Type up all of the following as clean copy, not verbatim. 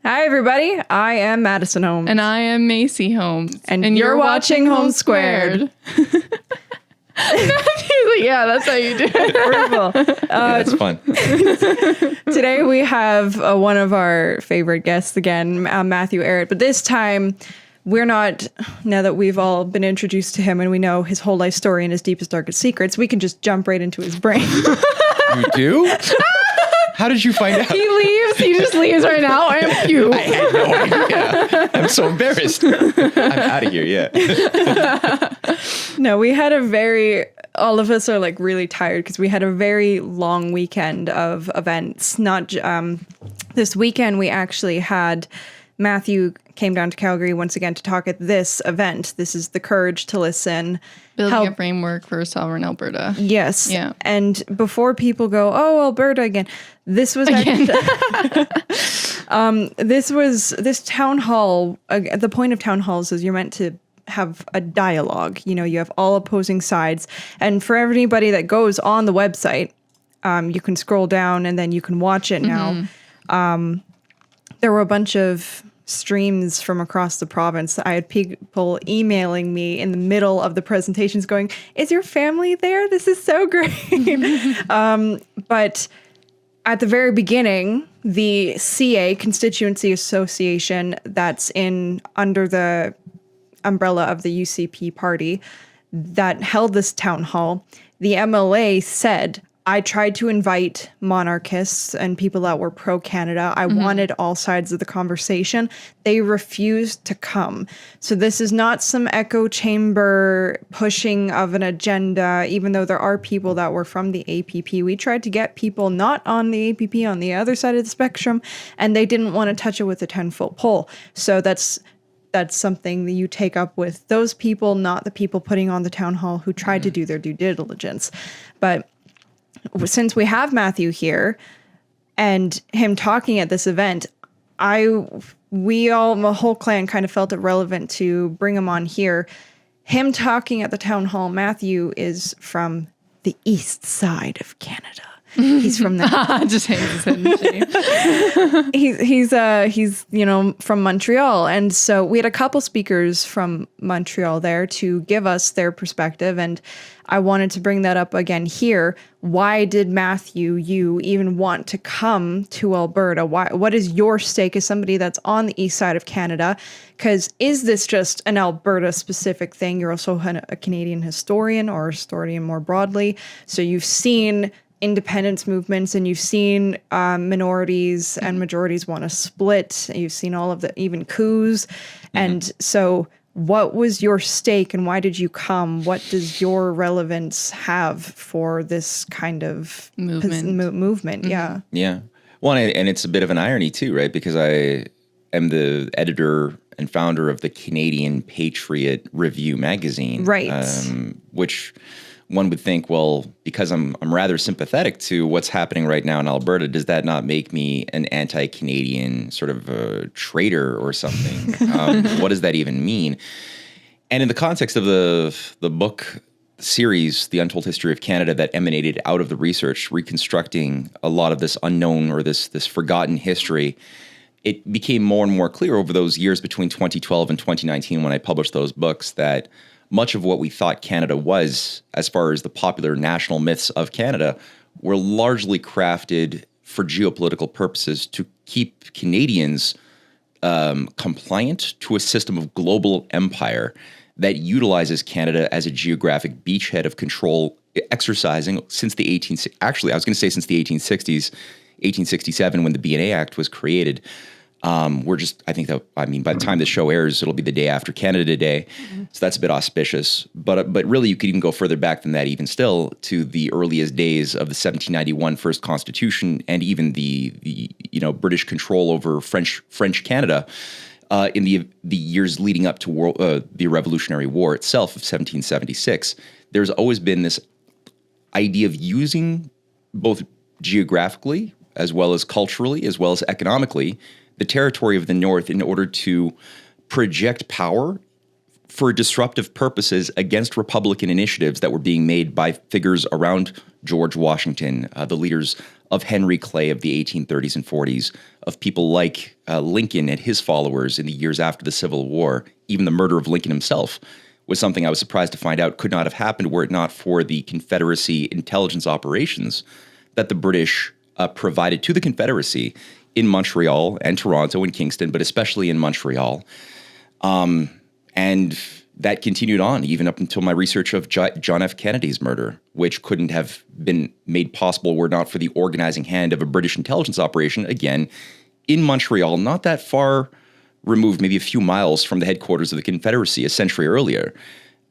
Hi, everybody. I am Madison Holmes. And I am MayCee Holmes. And you're watching Holmes Squared. Yeah, that's how you do it. That's fun. Today we have one of our favorite guests again, Matthew Arrett. But this time, we're not, now that we've all been introduced to him and we know his whole life story and his deepest, darkest secrets, we can just jump right into his brain. You do? How did you find out? He leaves. He just leaves right now. I am you. I had no idea. I'm so embarrassed. I'm out of here, yeah. No, we had all of us are like really tired because we had a very long weekend of events. This weekend we actually had Matthew came down to Calgary once again to talk at this event. This is the Courage to Listen. Building a framework for sovereign Alberta. Yes. Yeah. And before people go, oh, Alberta again, this was actually, this town hall. The point of town halls is you're meant to have a dialogue. You know, you have all opposing sides. And for anybody that goes on the website, you can scroll down and then you can watch it now. There were a bunch of streams from across the province. I had people emailing me in the middle of the presentations going, is your family there? This is so great. But at the very beginning, the CA, Constituency Association, that's under the umbrella of the UCP party that held this town hall, the MLA said, I tried to invite monarchists and people that were pro-Canada. I wanted all sides of the conversation. They refused to come. So this is not some echo chamber pushing of an agenda, even though there are people that were from the APP. We tried to get people not on the APP, on the other side of the spectrum, and they didn't want to touch it with a 10-foot pole. So that's something that you take up with those people, not the people putting on the town hall who tried to do their due diligence. But since we have Matthew here and him talking at this event, my whole clan kind of felt it relevant to bring him on here. Him talking at the town hall, Matthew is from the east side of Canada. He's from the just hangs his head. he's from Montreal, and so we had a couple speakers from Montreal there to give us their perspective, and I wanted to bring that up again here. Why did Matthew, you even want to come to Alberta? What is your stake as somebody that's on the east side of Canada? Because is this just an Alberta specific thing? You're also a Canadian historian or a historian more broadly, so you've seen independence movements and you've seen minorities and majorities want to split. You've seen all of the even coups. And so what was your stake and why did you come? What does your relevance have for this kind of movement? Yeah. Yeah. Well, and it's a bit of an irony too, right? Because I am the editor and founder of the Canadian Patriot Review magazine. Right. Which one would think, well, because I'm rather sympathetic to what's happening right now in Alberta, does that not make me an anti-Canadian sort of a traitor or something? What does that even mean? And in the context of the book series, The Untold History of Canada, that emanated out of the research, reconstructing a lot of this unknown or this forgotten history, it became more and more clear over those years between 2012 and 2019 when I published those books that much of what we thought Canada was, as far as the popular national myths of Canada, were largely crafted for geopolitical purposes to keep Canadians compliant to a system of global empire that utilizes Canada as a geographic beachhead of control, exercising since the 1860s, 1867, when the BNA Act was created. By the time the show airs, it'll be the day after Canada Day. So that's a bit auspicious. But really, you could even go further back than that, even still, to the earliest days of the 1791 First Constitution and even the British control over French Canada in the years leading up to the Revolutionary War itself of 1776. There's always been this idea of using both geographically as well as culturally as well as economically the territory of the North in order to project power for disruptive purposes against Republican initiatives that were being made by figures around George Washington, the leaders of Henry Clay of the 1830s and 40s, of people like Lincoln and his followers in the years after the Civil War, even the murder of Lincoln himself, was something I was surprised to find out could not have happened were it not for the Confederacy intelligence operations that the British provided to the Confederacy in Montreal and Toronto and Kingston, but especially in Montreal. And that continued on even up until my research of John F. Kennedy's murder, which couldn't have been made possible were it not for the organizing hand of a British intelligence operation, again, in Montreal, not that far removed, maybe a few miles from the headquarters of the Confederacy a century earlier.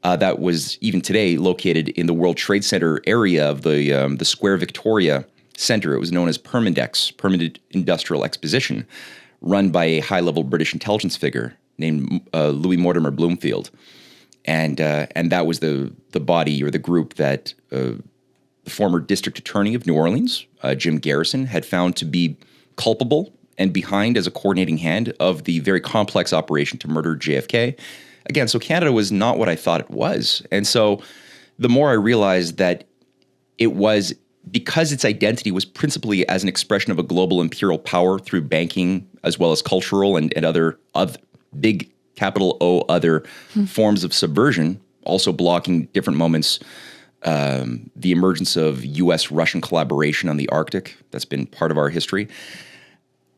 That was even today located in the World Trade Center area of the Square Victoria Center. It was known as Permindex, Permanent Industrial Exposition, run by a high-level British intelligence figure named Louis Mortimer Bloomfield. And that was the body or the group that the former district attorney of New Orleans, Jim Garrison, had found to be culpable and behind as a coordinating hand of the very complex operation to murder JFK. Again, so Canada was not what I thought it was. And so the more I realized that it was because its identity was principally as an expression of a global imperial power through banking as well as cultural and other big capital O other forms of subversion, also blocking different moments, the emergence of U.S.-Russian collaboration on the Arctic. That's been part of our history.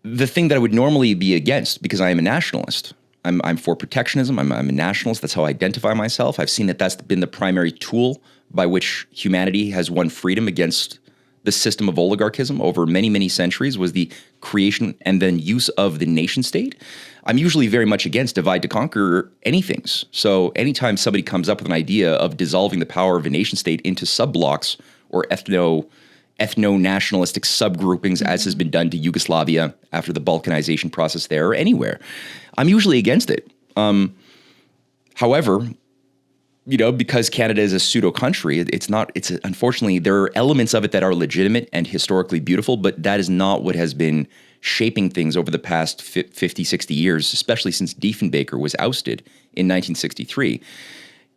The thing that I would normally be against, because I am a nationalist, I'm for protectionism, I'm a nationalist, that's how I identify myself. I've seen that that's been the primary tool by which humanity has won freedom against the system of oligarchism over many, many centuries, was the creation and then use of the nation state. I'm usually very much against divide to conquer anythings. So anytime somebody comes up with an idea of dissolving the power of a nation state into sub-blocks or ethno-nationalistic subgroupings, as has been done to Yugoslavia after the Balkanization process there, or anywhere, I'm usually against it. However, because Canada is a pseudo country, it's unfortunately, there are elements of it that are legitimate and historically beautiful, but that is not what has been shaping things over the past 50, 60 years, especially since Diefenbaker was ousted in 1963.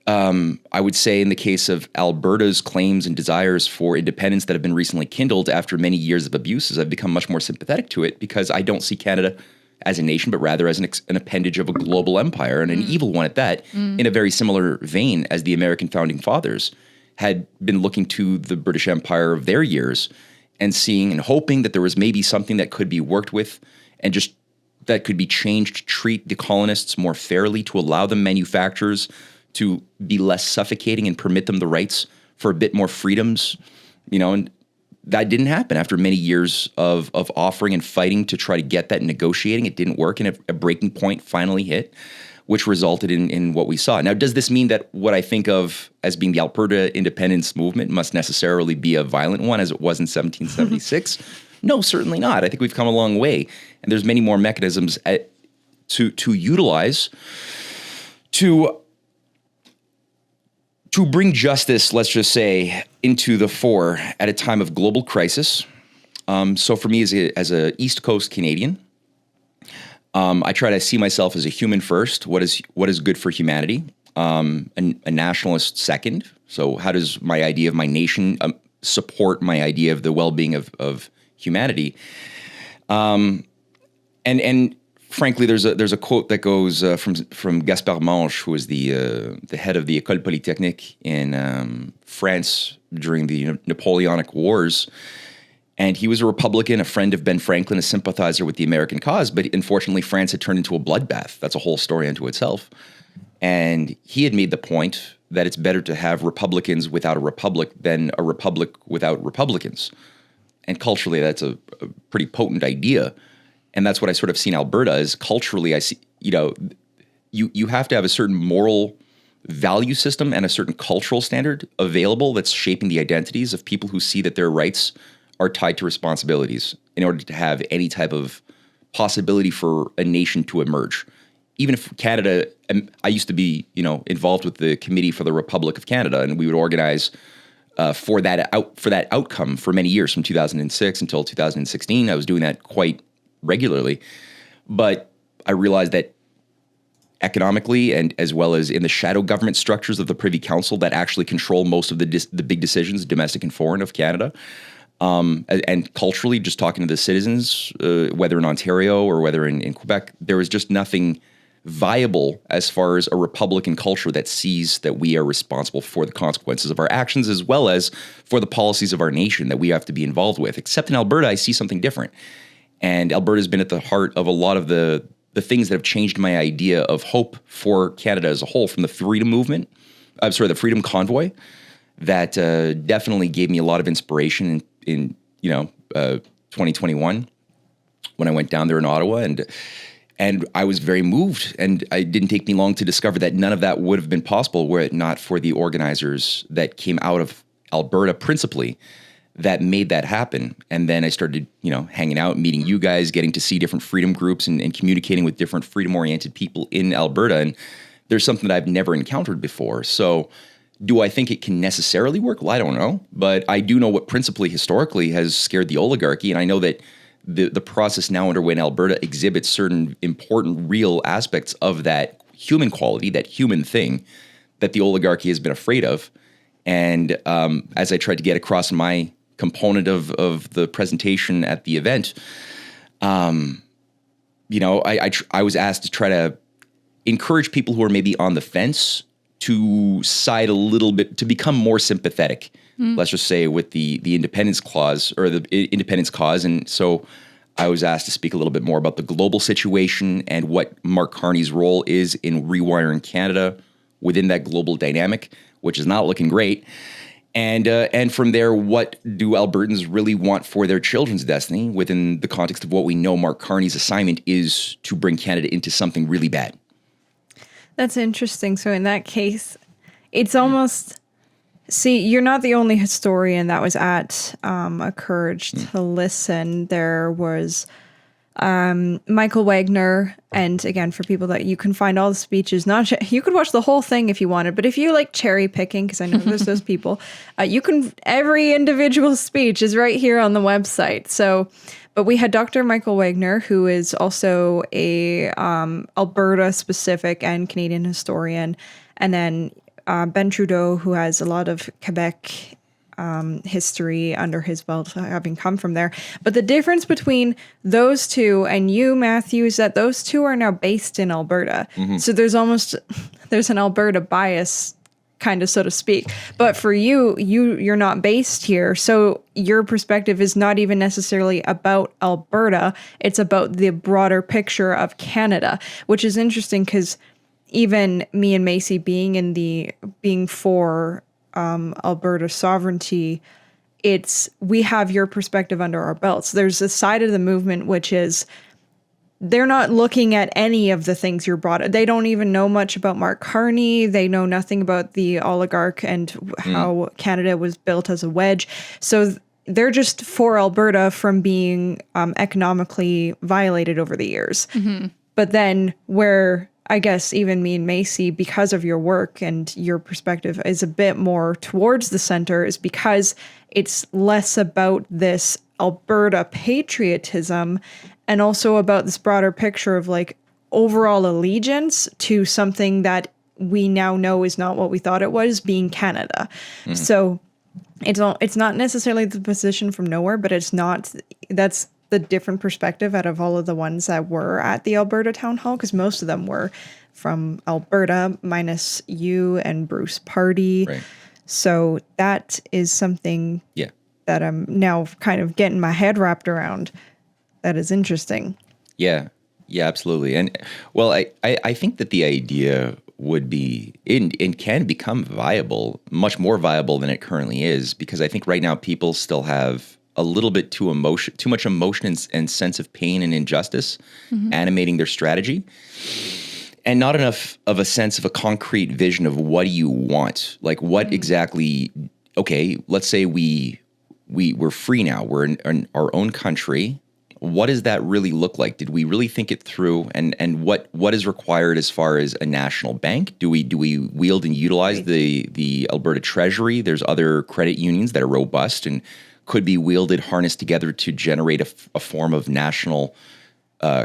I would say in the case of Alberta's claims and desires for independence that have been recently kindled after many years of abuses, I've become much more sympathetic to it because I don't see Canada as a nation, but rather as an appendage of a global empire, and an evil one at that, in a very similar vein as the American founding fathers had been looking to the British Empire of their years and seeing and hoping that there was maybe something that could be worked with and just that could be changed to treat the colonists more fairly, to allow them manufacturers to be less suffocating and permit them the rights for a bit more freedoms, and that didn't happen after many years of offering and fighting to try to get that and negotiating. It didn't work, and a breaking point finally hit, which resulted in what we saw. Now, does this mean that what I think of as being the Alberta independence movement must necessarily be a violent one as it was in 1776? No, certainly not. I think we've come a long way, and there's many more mechanisms to utilize to bring justice, let's just say, into the fore at a time of global crisis. So for me as a East Coast Canadian, I try to see myself as a human first. What is good for humanity? A nationalist second. So how does my idea of my nation support my idea of the well-being of humanity? And frankly, there's a quote that goes from Gaspard Monge, who was the head of the École Polytechnique in France during the Napoleonic Wars. And he was a Republican, a friend of Ben Franklin, a sympathizer with the American cause. But unfortunately, France had turned into a bloodbath. That's a whole story unto itself. And he had made the point that it's better to have Republicans without a republic than a republic without Republicans. And culturally, that's a pretty potent idea. And that's what I sort of see in Alberta is culturally, I see, you have to have a certain moral value system and a certain cultural standard available that's shaping the identities of people who see that their rights are tied to responsibilities in order to have any type of possibility for a nation to emerge. Even if Canada, I used to be, involved with the Committee for the Republic of Canada, and we would organize for that outcome for many years, from 2006 until 2016. I was doing that quite regularly, but I realized that economically and as well as in the shadow government structures of the Privy Council that actually control most of the big decisions, domestic and foreign, of Canada, And culturally, just talking to the citizens, whether in Ontario or whether in Quebec, there was just nothing viable as far as a Republican culture that sees that we are responsible for the consequences of our actions as well as for the policies of our nation that we have to be involved with. Except in Alberta, I see something different. And Alberta has been at the heart of a lot of the things that have changed my idea of hope for Canada as a whole, from the freedom movement, the Freedom Convoy, that definitely gave me a lot of inspiration in 2021 when I went down there in Ottawa, and I was very moved, and it didn't take me long to discover that none of that would have been possible were it not for the organizers that came out of Alberta principally that made that happen. And then I started, hanging out, meeting you guys, getting to see different freedom groups and communicating with different freedom-oriented people in Alberta. And there's something that I've never encountered before. So do I think it can necessarily work? Well, I don't know. But I do know what principally historically has scared the oligarchy. And I know that the process now underway in Alberta exhibits certain important, real aspects of that human quality, that human thing that the oligarchy has been afraid of. And as I tried to get across my component of the presentation at the event, I was asked to try to encourage people who are maybe on the fence to side a little bit, to become more sympathetic, let's just say, with the independence clause or the independence cause. And so I was asked to speak a little bit more about the global situation and what Mark Carney's role is in rewiring Canada within that global dynamic, which is not looking great. And from there, what do Albertans really want for their children's destiny within the context of what we know Mark Carney's assignment is to bring Canada into something really bad? That's interesting. So in that case, it's almost... See, you're not the only historian that was at a Courage to Listen. There was Michael Wagner, and again, for people that you can find all the speeches, you could watch the whole thing if you wanted, but if you like cherry picking, because I know there's those people, every individual speech is right here on the website. So, but we had Dr. Michael Wagner, who is also a Alberta specific and Canadian historian, and then Ben Trudeau, who has a lot of Quebec history under his belt, having come from there. But the difference between those two and you, Matthew, is that those two are now based in Alberta. Mm-hmm. So there's an Alberta bias, kind of, so to speak. But for you're not based here. So your perspective is not even necessarily about Alberta. It's about the broader picture of Canada, which is interesting because even me and MayCee being for Alberta sovereignty, we have your perspective under our belts. There's a side of the movement which is they're not looking at any of the things you're brought up. They don't even know much about Mark Carney. They know nothing about the oligarch and how Canada was built as a wedge. So they're just for Alberta from being economically violated over the years. Mm-hmm. But then where I guess even me and MayCee, because of your work and your perspective, is a bit more towards the center, is because it's less about this Alberta patriotism and also about this broader picture of like overall allegiance to something that we now know is not what we thought it was, being Canada. Mm-hmm. So it's not necessarily the position from nowhere, but that's the different perspective out of all of the ones that were at the Alberta Town Hall, because most of them were from Alberta, minus you and Bruce Party. Right. So that is something that I'm now kind of getting my head wrapped around. That is interesting. Yeah, absolutely. And well, I think that the idea would be and can become viable, much more viable than it currently is, because I think right now people still have a little bit too much emotion and sense of pain and injustice animating their strategy, and not enough of a sense of a concrete vision of what do you want? Like what exactly, okay, let's say we're free now, we're in our own country. What does that really look like? Did we really think it through? And what is required as far as a national bank? Do we wield and utilize the Alberta Treasury? There's other credit unions that are robust and could be wielded, harnessed together to generate a form of national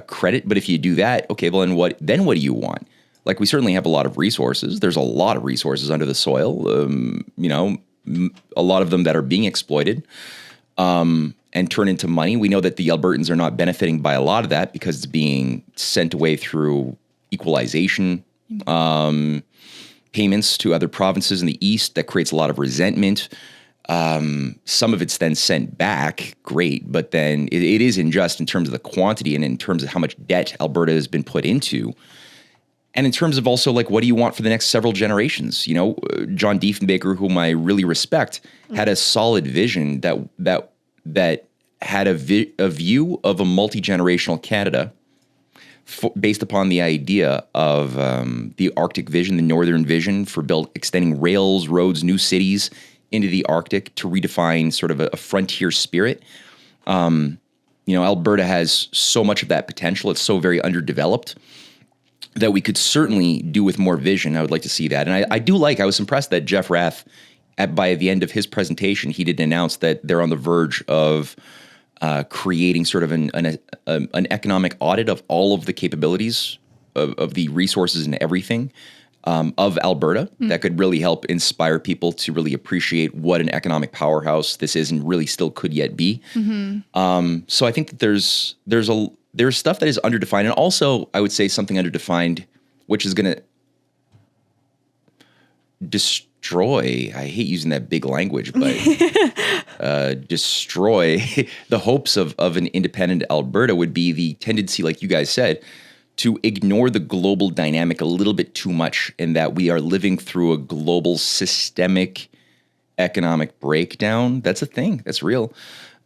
credit. But if you do that, okay, well, then what do you want? Like, we certainly have a lot of resources. There's a lot of resources under the soil, a lot of them that are being exploited. and turn into money. We know that the Albertans are not benefiting by a lot of that because it's being sent away through equalization payments to other provinces in the east. That creates a lot of resentment. Some of it's then sent back, great, but then it is unjust in terms of the quantity and in terms of how much debt Alberta has been put into. And in terms of also, like, what do you want for the next several generations? You know, John Diefenbaker, whom I really respect, had a solid vision that had a view of a multi-generational Canada based upon the idea of the Arctic vision, the Northern vision for extending rails, roads, new cities into the Arctic to redefine sort of a frontier spirit. You know, Alberta has so much of that potential. It's so very underdeveloped that we could certainly do with more vision. I would like to see that. And I was impressed that Jeff Rath, by the end of his presentation, he did announce that they're on the verge of creating sort of an economic audit of all of the capabilities of the resources and everything of Alberta that could really help inspire people to really appreciate what an economic powerhouse this is and really still could yet be. So I think that there's stuff that is underdefined, and also I would say something underdefined, which is going to destroy. I hate using that big language, but destroy the hopes of an independent Alberta would be the tendency, like you guys said, to ignore the global dynamic a little bit too much, in that we are living through a global systemic economic breakdown. That's a thing. That's real.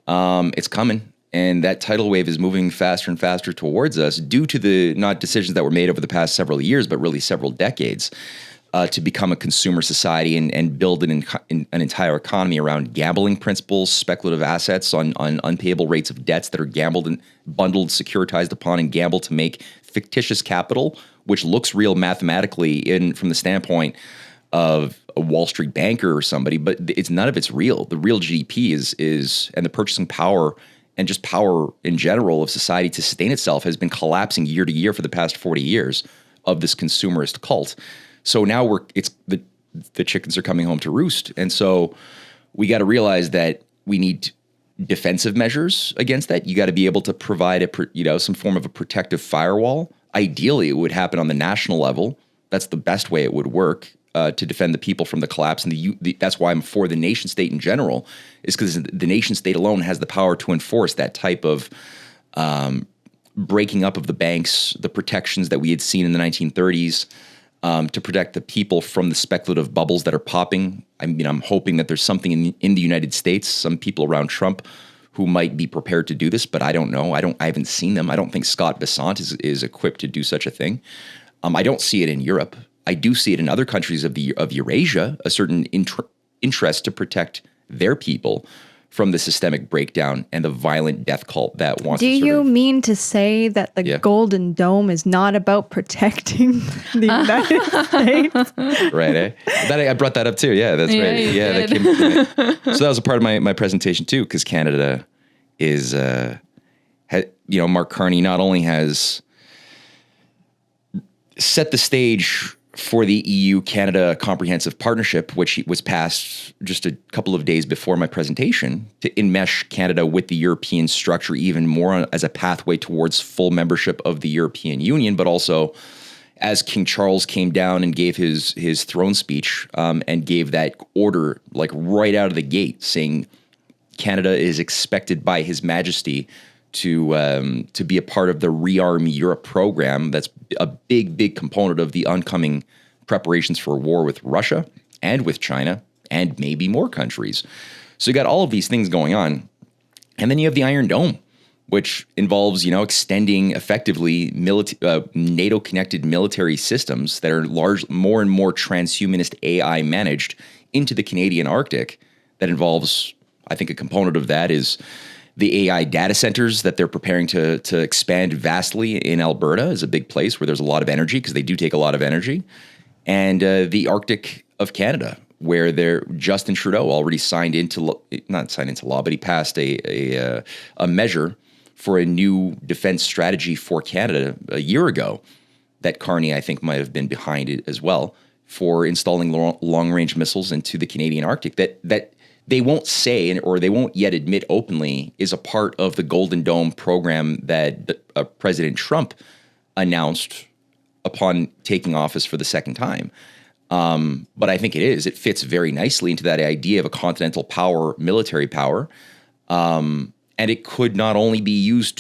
It's coming. And that tidal wave is moving faster and faster towards us due to the not decisions that were made over the past several years, but really several decades, to become a consumer society and build an entire economy around gambling principles, speculative assets on unpayable rates of debts that are gambled and bundled, securitized upon, and gambled to make fictitious capital, which looks real mathematically from the standpoint of a Wall Street banker or somebody, but none of it's real. The real GDP is and the purchasing power and just power in general of society to sustain itself has been collapsing year to year for the past 40 years of this consumerist cult. So now the chickens are coming home to roost. And so we got to realize that we need defensive measures against that. You got to be able to provide some form of a protective firewall. Ideally, it would happen on the national level. That's the best way it would work to defend the people from the collapse. And that's why I'm for the nation state in general, is because the nation state alone has the power to enforce that type of breaking up of the banks, the protections that we had seen in the 1930s, to protect the people from the speculative bubbles that are popping. I'm hoping that there's something in the United States, some people around Trump who might be prepared to do this, but I don't know. I haven't seen them. I don't think Scott Bessant is equipped to do such a thing. I don't see it in Europe. I do see it in other countries of Eurasia, a certain interest to protect their people from the systemic breakdown and the violent death cult that wants to Do you mean to say that the Golden Dome is not about protecting the United States? Right, eh? I brought that up too. Yeah, that's right. Yeah, that came so that was a part of my presentation too, because Canada is, Mark Carney not only has set the stage for the EU-Canada Comprehensive Partnership, which was passed just a couple of days before my presentation, to enmesh Canada with the European structure even more as a pathway towards full membership of the European Union, but also as King Charles came down and gave his throne speech and gave that order like right out of the gate, saying Canada is expected by His Majesty to be a part of the Rearm Europe program. That's a big component of the oncoming preparations for a war with Russia and with China and maybe more countries. So you got all of these things going on. And then you have the Iron Dome, which involves, extending effectively NATO-connected military systems that are more and more transhumanist AI managed into the Canadian Arctic. That involves, I think a component of that is the AI data centers that they're preparing to expand vastly in Alberta is a big place where there's a lot of energy, because they do take a lot of energy. And the Arctic of Canada, where Justin Trudeau already not signed into law, but he passed a measure for a new defense strategy for Canada a year ago that Carney, I think, might have been behind it as well, for installing long-range missiles into the Canadian Arctic. That they won't say, or they won't yet admit openly, is a part of the Golden Dome program that President Trump announced upon taking office for the second time. But I think it is. It fits very nicely into that idea of a continental power, military power. And it could not only be used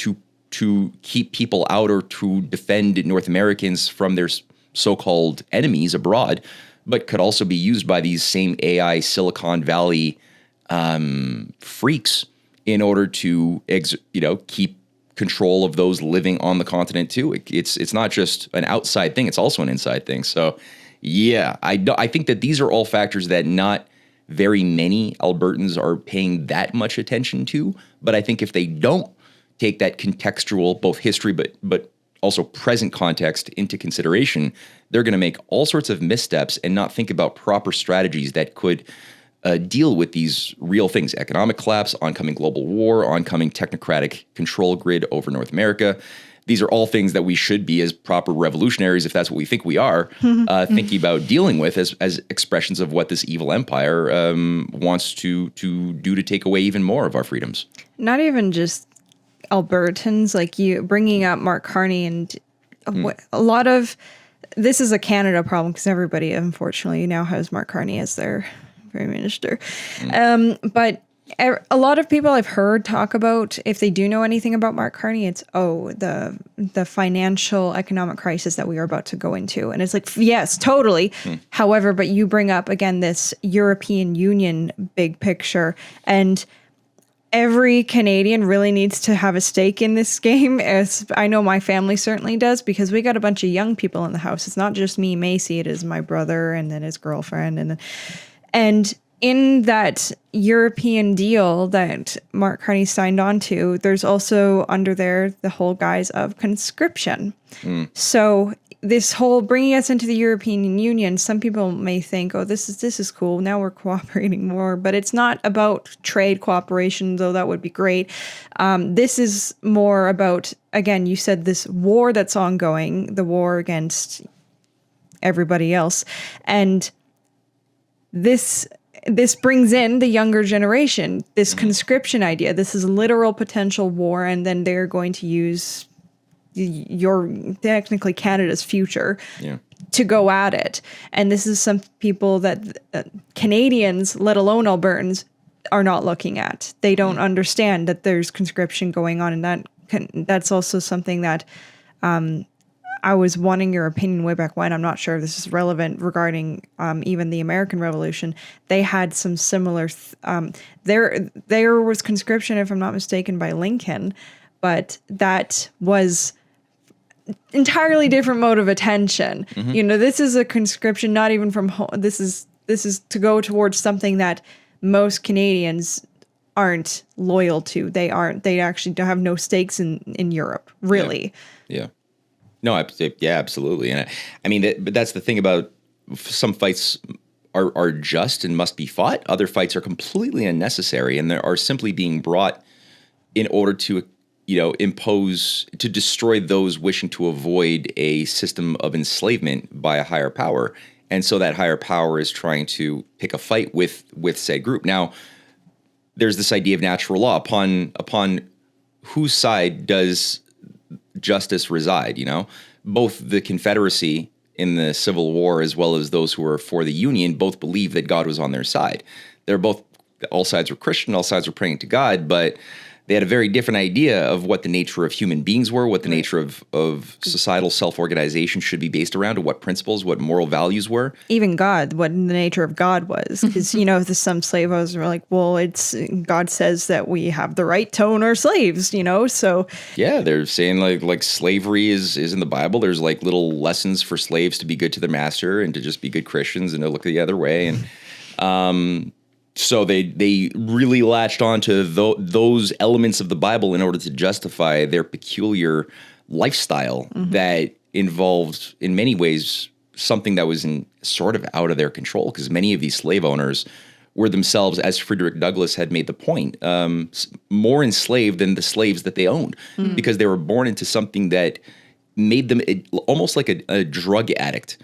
to keep people out or to defend North Americans from their so-called enemies abroad, but could also be used by these same AI Silicon Valley freaks in order to keep control of those living on the continent too. It's not just an outside thing; it's also an inside thing. So, yeah, I think that these are all factors that not very many Albertans are paying that much attention to. But I think if they don't take that contextual, both history but also present context into consideration, they're going to make all sorts of missteps and not think about proper strategies that could deal with these real things: economic collapse, oncoming global war, oncoming technocratic control grid over North America. These are all things that we should be, as proper revolutionaries, if that's what we think we are, thinking about dealing with as expressions of what this evil empire wants to do to take away even more of our freedoms. Not even just Albertans, like you bringing up Mark Carney, and a lot of this is a Canada problem because everybody, unfortunately, now has Mark Carney as their Prime Minister. But a lot of people I've heard talk about, if they do know anything about Mark Carney, it's the financial economic crisis that we are about to go into, and it's like, yes, totally. However, but you bring up again this European Union big picture, and every Canadian really needs to have a stake in this game, as I know my family certainly does, because we got a bunch of young people in the house. It's not just me, MayCee, it is my brother and then his girlfriend. And in that European deal that Mark Carney signed on to, there's also under there the whole guise of conscription. So this whole bringing us into the European Union, some people may think, oh, this is cool. Now we're cooperating more, but it's not about trade cooperation, though that would be great. This is more about, again, you said this war that's ongoing, the war against everybody else. And this brings in the younger generation, this conscription idea. This is literal potential war, and then they're going to use technically Canada's future to go at it. And this is some people that Canadians, let alone Albertans, are not looking at. They don't understand that there's conscription going on, and that's also something that I was wanting your opinion way back when. I'm not sure if this is relevant regarding even the American Revolution. They had some similar. There was conscription, if I'm not mistaken, by Lincoln, but that was entirely different mode of attention. This is a conscription, not even from home. This is to go towards something that most Canadians aren't loyal to. They actually have no stakes in Europe, really. Yeah. No, absolutely. And I mean, but that's the thing about some fights are just and must be fought. Other fights are completely unnecessary, and they are simply being brought in order to to destroy those wishing to avoid a system of enslavement by a higher power. And so that higher power is trying to pick a fight with said group. Now, there's this idea of natural law. Upon whose side does justice reside? Both the Confederacy in the Civil War as well as those who were for the Union both believed that God was on their side. All sides were Christian, all sides were praying to God, but they had a very different idea of what the nature of human beings were, what the nature of societal self-organization should be based around, and what principles, what moral values were. Even God, what the nature of God was. Because, some slave owners were like, well, God says that we have the right to own our slaves, so. Yeah, they're saying like slavery is in the Bible. There's like little lessons for slaves to be good to their master and to just be good Christians and to look the other way. And so they really latched onto those elements of the Bible in order to justify their peculiar lifestyle that involved, in many ways, something that was sort of out of their control, because many of these slave owners were themselves, as Frederick Douglass had made the point, more enslaved than the slaves that they owned, because they were born into something that made them almost like a drug addict,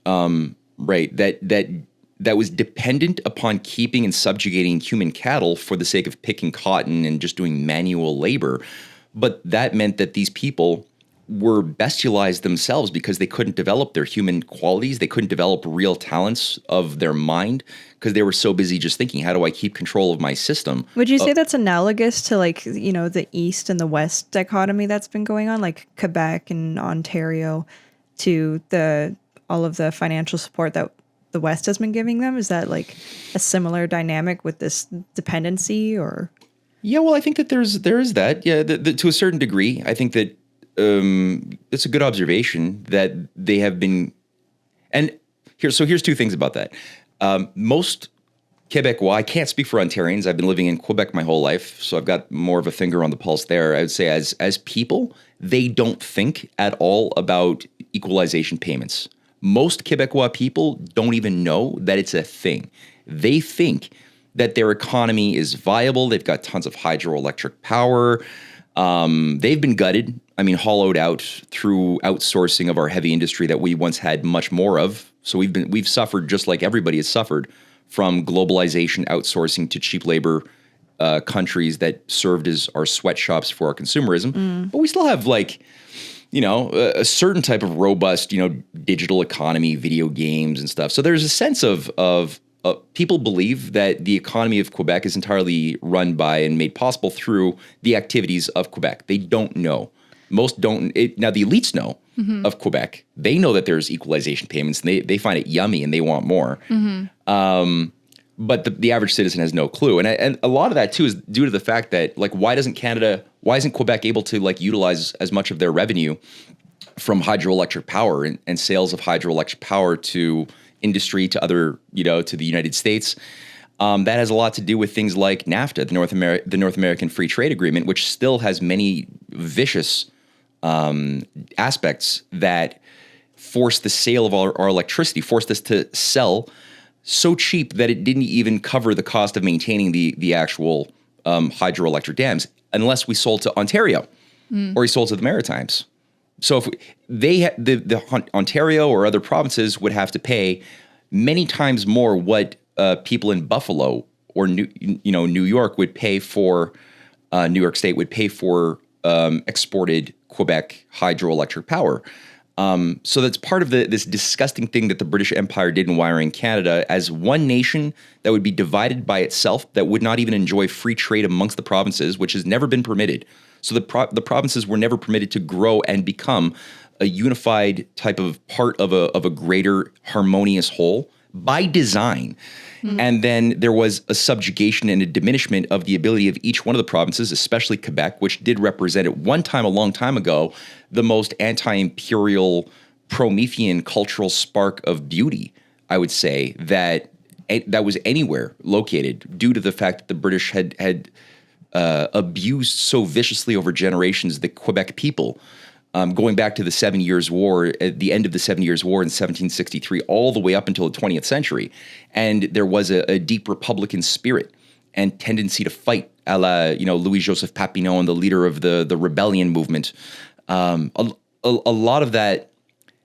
right? That that was dependent upon keeping and subjugating human cattle for the sake of picking cotton and just doing manual labor. But that meant that these people were bestialized themselves because they couldn't develop their human qualities. They couldn't develop real talents of their mind because they were so busy just thinking, how do I keep control of my system? Would you say that's analogous to like, the East and the West dichotomy that's been going on, like Quebec and Ontario, to all of the financial support that the West has been giving them? Is that like a similar dynamic with this dependency or? Yeah, well, I think that there is that. Yeah, to a certain degree. I think that it's a good observation that they have been, and here's two things about that. Most Quebecois, I can't speak for Ontarians. I've been living in Quebec my whole life, so I've got more of a finger on the pulse there. I would say as people, they don't think at all about equalization payments. Most Quebecois people don't even know that it's a thing. They think that their economy is viable. They've got tons of hydroelectric power. They've been gutted, hollowed out through outsourcing of our heavy industry that we once had much more of. So we've suffered just like everybody has suffered from globalization, outsourcing to cheap labor countries that served as our sweatshops for our consumerism. But we still have a certain type of robust, digital economy, video games and stuff. So there's a sense of people believe that the economy of Quebec is entirely run by and made possible through the activities of Quebec. They don't know. Most don't. Now, the elites know of Quebec. They know that there's equalization payments, and they find it yummy, and they want more. But the average citizen has no clue. And a lot of that, too, is due to the fact that, why isn't Quebec able to, utilize as much of their revenue from hydroelectric power and sales of hydroelectric power to industry, to other, to the United States? That has a lot to do with things like NAFTA, the North American Free Trade Agreement, which still has many vicious aspects that force the sale of our electricity, forced us to sell so cheap that it didn't even cover the cost of maintaining the actual hydroelectric dams, unless we sold to Ontario or we sold to the Maritimes. So if the Ontario or other provinces would have to pay many times more what people in Buffalo or New York would pay for, New York State would pay for exported Quebec hydroelectric power. So that's part of this disgusting thing that the British Empire did in wiring Canada as one nation that would be divided by itself, that would not even enjoy free trade amongst the provinces, which has never been permitted. So the provinces were never permitted to grow and become a unified type of part of a greater harmonious whole by design. And then there was a subjugation and a diminishment of the ability of each one of the provinces, especially Quebec, which did represent at one time, a long time ago, the most anti-imperial Promethean cultural spark of beauty, I would say, that was anywhere located, due to the fact that the British had abused so viciously over generations the Quebec people. Going back to the 7 Years' War, at the end of the 7 Years' War in 1763, all the way up until the 20th century. And there was a deep Republican spirit and tendency to fight, a la, Louis-Joseph Papineau and the leader of the rebellion movement. A lot of that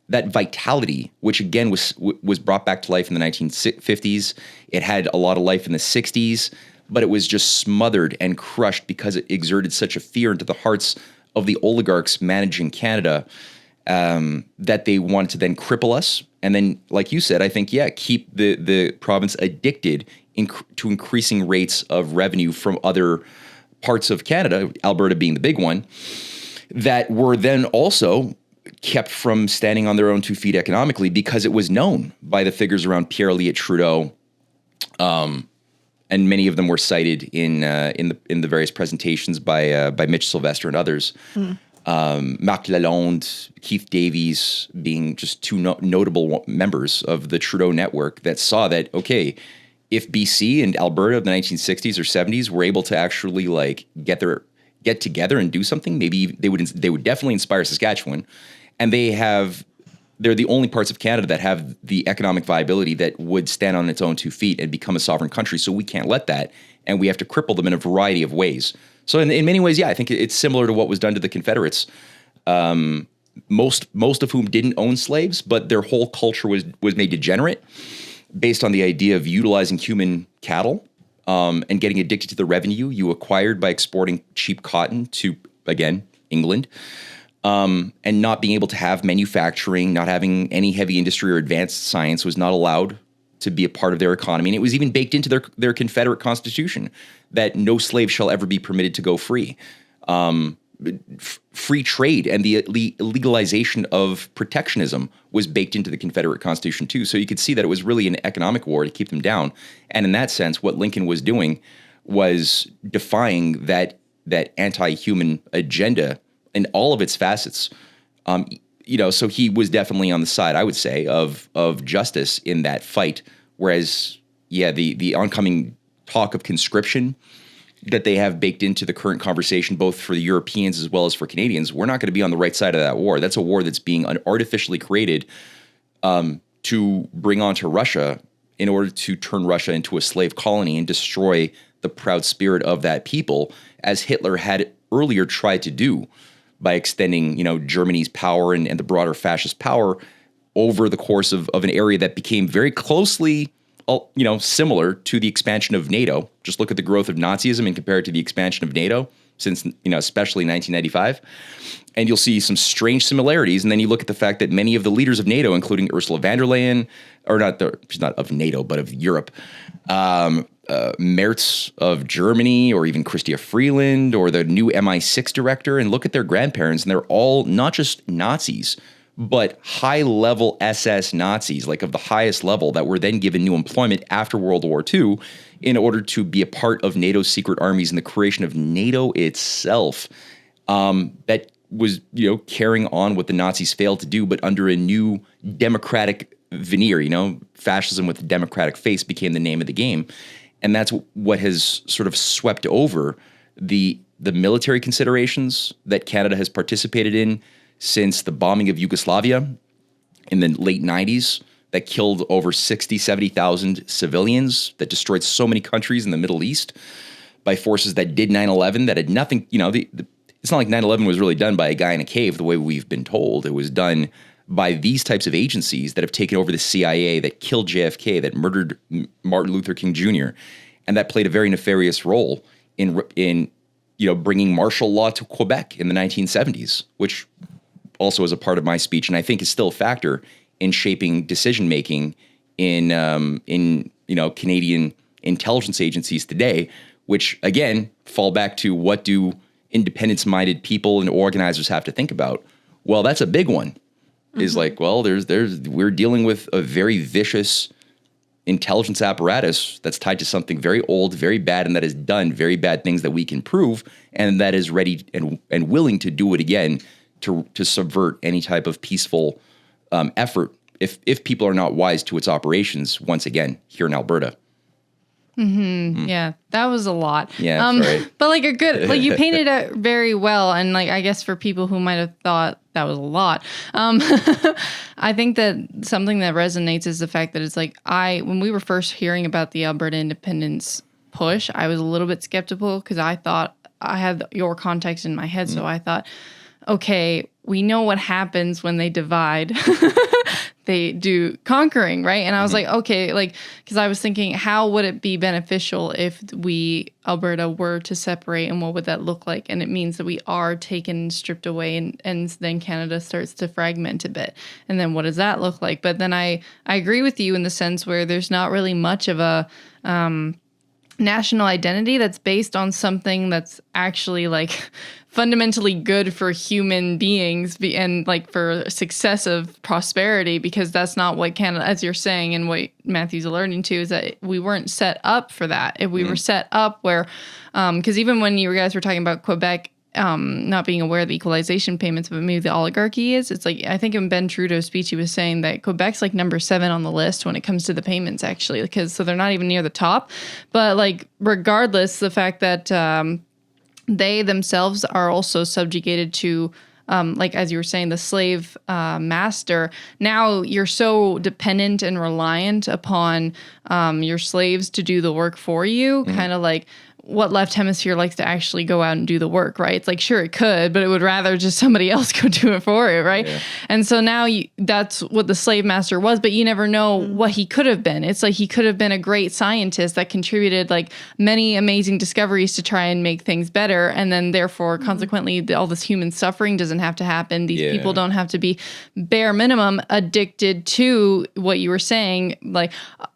vitality, which again was brought back to life in the 1950s. It had a lot of life in the 60s, but it was just smothered and crushed because it exerted such a fear into the hearts of the oligarchs managing Canada, that they wanted to then cripple us. And then, like you said, I think, keep the province addicted to increasing rates of revenue from other parts of Canada, Alberta being the big one, that were then also kept from standing on their own 2 feet economically, because it was known by the figures around Pierre Elliott Trudeau, and many of them were cited in the various presentations by Mitch Sylvester and others. Marc Lalonde, Keith Davies being just two notable members of the Trudeau network that saw that, okay, if BC and Alberta of the 1960s or 70s were able to actually get together and do something, maybe they would definitely inspire Saskatchewan. And they're the only parts of Canada that have the economic viability that would stand on its own 2 feet and become a sovereign country. So we can't let that, and we have to cripple them in a variety of ways. So in many ways, I think it's similar to what was done to the Confederates, most of whom didn't own slaves, but their whole culture was made degenerate. based on the idea of utilizing human cattle and getting addicted to the revenue you acquired by exporting cheap cotton to, again, England, and not being able to have manufacturing, not having any heavy industry or advanced science was not allowed to be a part of their economy. And it was even baked into their Confederate Constitution that no slave shall ever be permitted to go free. Free trade and the legalization of protectionism was baked into the Confederate Constitution too. So you could see that it was really an economic war to keep them down. And in that sense, what Lincoln was doing was defying that anti-human agenda in all of its facets. So he was definitely on the side, I would say, of justice in that fight. Whereas, the oncoming talk of conscription that they have baked into the current conversation, both for the Europeans as well as for Canadians, we're not going to be on the right side of that war. That's a war that's being artificially created to bring onto Russia in order to turn Russia into a slave colony and destroy the proud spirit of that people, as Hitler had earlier tried to do by extending, Germany's power and the broader fascist power over the course of an area that became very closely similar to the expansion of NATO. Just look at the growth of Nazism and compare it to the expansion of NATO since, especially 1995. And you'll see some strange similarities. And then you look at the fact that many of the leaders of NATO, including Ursula von der Leyen, she's not of NATO, but of Europe, Merz of Germany, or even Chrystia Freeland, or the new MI6 director, and look at their grandparents, and they're all not just Nazis, but high-level SS Nazis, like of the highest level, that were then given new employment after World War II in order to be a part of NATO's secret armies and the creation of NATO itself. That was, carrying on what the Nazis failed to do, but under a new democratic veneer. Fascism with a democratic face became the name of the game. And that's what has sort of swept over the military considerations that Canada has participated in since the bombing of Yugoslavia in the late 90s that killed over 60, 70,000 civilians, that destroyed so many countries in the Middle East by forces that did 9/11, that had nothing, it's not like 9/11 was really done by a guy in a cave the way we've been told. It was done by these types of agencies that have taken over the CIA, that killed JFK, that murdered Martin Luther King Jr., and that played a very nefarious role in bringing martial law to Quebec in the 1970s, which also is a part of my speech, and I think is still a factor in shaping decision making in Canadian intelligence agencies today, which again fall back to what do independence-minded people and organizers have to think about? Well, that's a big one. Is like, well, we're dealing with a very vicious intelligence apparatus that's tied to something very old, very bad, and that has done very bad things that we can prove, and that is ready and willing to do it again to subvert any type of peaceful effort if people are not wise to its operations once again here in Alberta. Yeah, that was a lot. Yeah, sorry. But you painted it very well. And I guess for people who might have thought that was a lot, I think that something that resonates is the fact that it's when we were first hearing about the Alberta independence push, I was a little bit skeptical because I thought I had your context in my head. So I thought, okay, we know what happens when they divide. They do conquering, right? And I was like, okay, because I was thinking, how would it be beneficial if Alberta were to separate, and what would that look like? And it means that we are taken, stripped away, and then Canada starts to fragment a bit. And then what does that look like? But then I agree with you in the sense where there's not really much of a national identity that's based on something that's actually fundamentally good for human beings and for success of prosperity, because that's not what Canada, as you're saying, and what Matthew's alerting to, is that we weren't set up for that. If we were set up where, because even when you guys were talking about Quebec not being aware of the equalization payments, but maybe the oligarchy is, it's I think in Ben Trudeau's speech, he was saying that Quebec's number 7 on the list when it comes to the payments, actually, so they're not even near the top. But regardless, the fact that they themselves are also subjugated to, as you were saying, the slave master. Now you're so dependent and reliant upon your slaves to do the work for you, kind of what left hemisphere likes to actually go out and do the work, right? It's like, sure, it could, but it would rather just somebody else go do it for it, right? Yeah. And so now that's what the slave master was, but you never know what he could have been. It's like he could have been a great scientist that contributed like many amazing discoveries to try and make things better. And then therefore, consequently, all this human suffering doesn't have to happen. These people don't have to be bare minimum addicted to what you were saying. Like,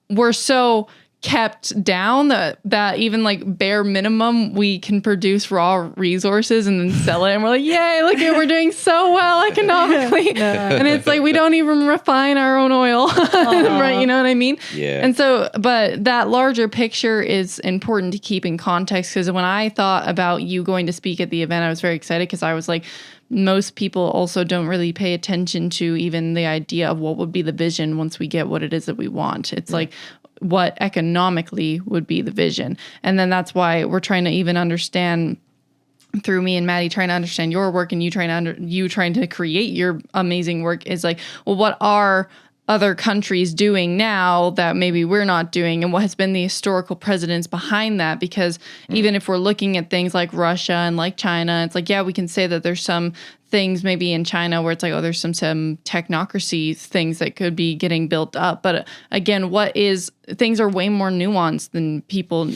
we're so kept down that even like bare minimum we can produce raw resources and then sell it, and we're like, yay, look at, we're doing so well economically. And it's like we don't even refine our own oil. Right, you know what I mean? And so, but that larger picture is important to keep in context, because when I thought about you going to speak at the event, I was very excited, because I was like, most people also don't really pay attention to even the idea of what would be the vision once we get what it is that we want. It's like, what economically would be the vision. And then that's why we're trying to even understand, through me and Maddie trying to understand your work, and you trying to create your amazing work, is like, well, what are other countries doing now that maybe we're not doing, and what has been the historical precedence behind that? Because even if we're looking at things like Russia and like China, it's like, yeah, we can say that there's some things maybe in China where it's like, oh, there's some technocracy things that could be getting built up. But again, things are way more nuanced than people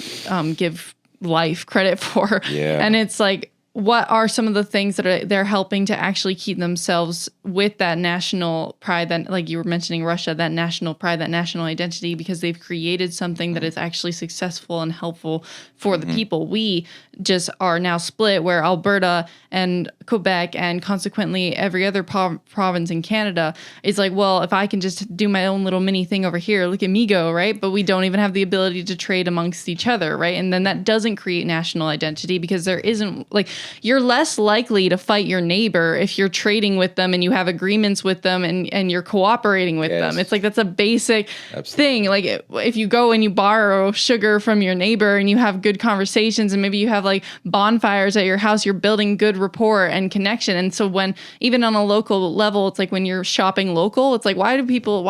give life credit for. And it's like, what are some of the things that they're helping to actually keep themselves with that national pride, that, like you were mentioning Russia, that national pride, that national identity, because they've created something that is actually successful and helpful for the people. We just are now split, where Alberta and Quebec and consequently every other province in Canada is like, well, if I can just do my own little mini thing over here, look at me go, right? But we don't even have the ability to trade amongst each other, right? And then that doesn't create national identity, because there isn't, like, you're less likely to fight your neighbor if you're trading with them and you have agreements with them and you're cooperating with them. It's like, that's a basic thing. Like, if you go and you borrow sugar from your neighbor and you have good conversations, and maybe you have like bonfires at your house, you're building good rapport and connection. And so when, even on a local level, it's like when you're shopping local, it's like, why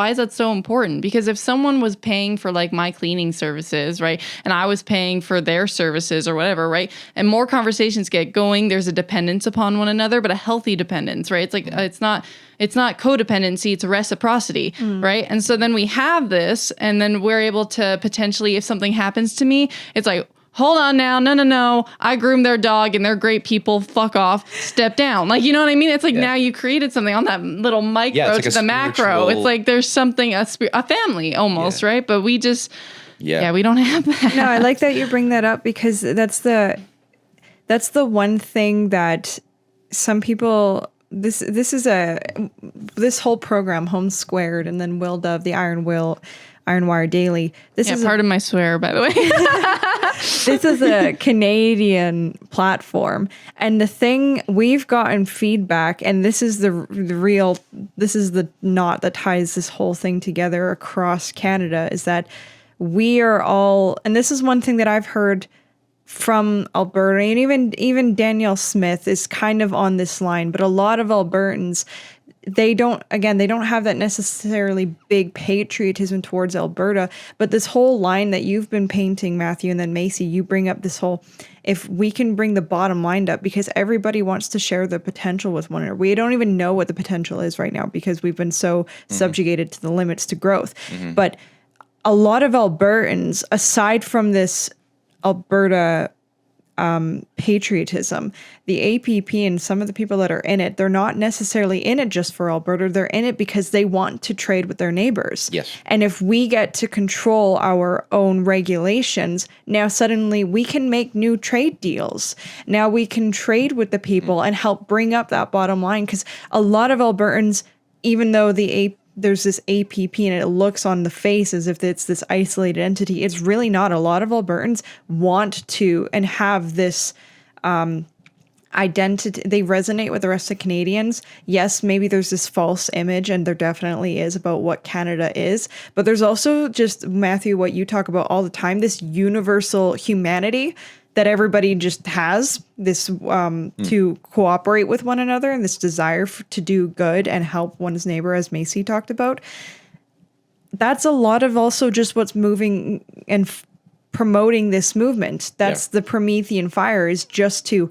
is that so important? Because if someone was paying for like my cleaning services, right, and I was paying for their services or whatever, right, and more conversations get going, there's a dependence upon one another, but a healthy dependence, right? It's like, it's not codependency, it's reciprocity, right? And so then we have this, and then we're able to potentially, if something happens to me, it's like, hold on now, no, I groomed their dog and they're great people, fuck off, step down. Like, you know what I mean? It's like, now you created something on that little micro to the macro. It's like, there's something, a family almost, right? But we just, we don't have that. No, I like that you bring that up, because that's the one thing that some people, this whole program, Holmes Squared, and then Will Dove, the Iron Wire Daily. This is part of my swear, by the way. This is a Canadian platform, and the thing, we've gotten feedback, and this is this is the knot that ties this whole thing together across Canada, is that we are all, and this is one thing that I've heard from Alberta, and even Danielle Smith is kind of on this line, but a lot of Albertans, they don't have that necessarily big patriotism towards Alberta, but this whole line that you've been painting, Matthew, and then MayCee, you bring up this whole, if we can bring the bottom line up, because everybody wants to share the potential with one another. We don't even know what the potential is right now, because we've been so subjugated to the limits to growth. But a lot of Albertans, aside from this Alberta patriotism, the APP and some of the people that are in it, they're not necessarily in it just for Alberta. They're in it because they want to trade with their neighbors. Yes. And if we get to control our own regulations, now suddenly we can make new trade deals. Now we can trade with the people and help bring up that bottom line, because a lot of Albertans, even though there's this APP and it looks on the face as if it's this isolated entity, it's really not. A lot of Albertans want to and have this identity. They resonate with the rest of Canadians. Yes, maybe there's this false image, and there definitely is, about what Canada is. But there's also, just, Matthew, what you talk about all the time, this universal humanity that everybody just has, this to cooperate with one another, and this desire to do good and help one's neighbor, as MayCee talked about. That's a lot of also just what's moving and promoting this movement. That's the Promethean fire, is just to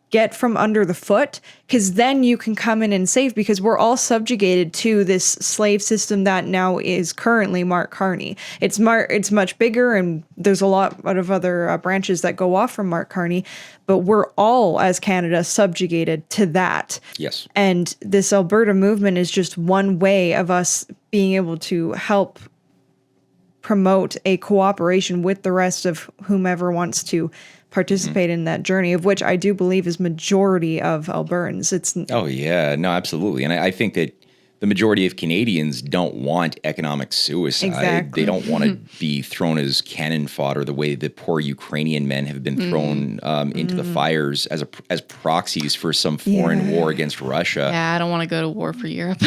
get from under the foot, because then you can come in and save, because we're all subjugated to this slave system that now is currently Mark Carney. It's much bigger, and there's a lot of other branches that go off from Mark Carney, but we're all, as Canada, subjugated to that. Yes. And this Alberta movement is just one way of us being able to help promote a cooperation with the rest of whomever wants to participate in that journey, of which I do believe is majority of Albertans. Oh yeah, no, absolutely. And I think that the majority of Canadians don't want economic suicide. Exactly. They don't want to be thrown as cannon fodder the way that poor Ukrainian men have been thrown into the fires as proxies for some foreign war against Russia. Yeah, I don't want to go to war for Europe.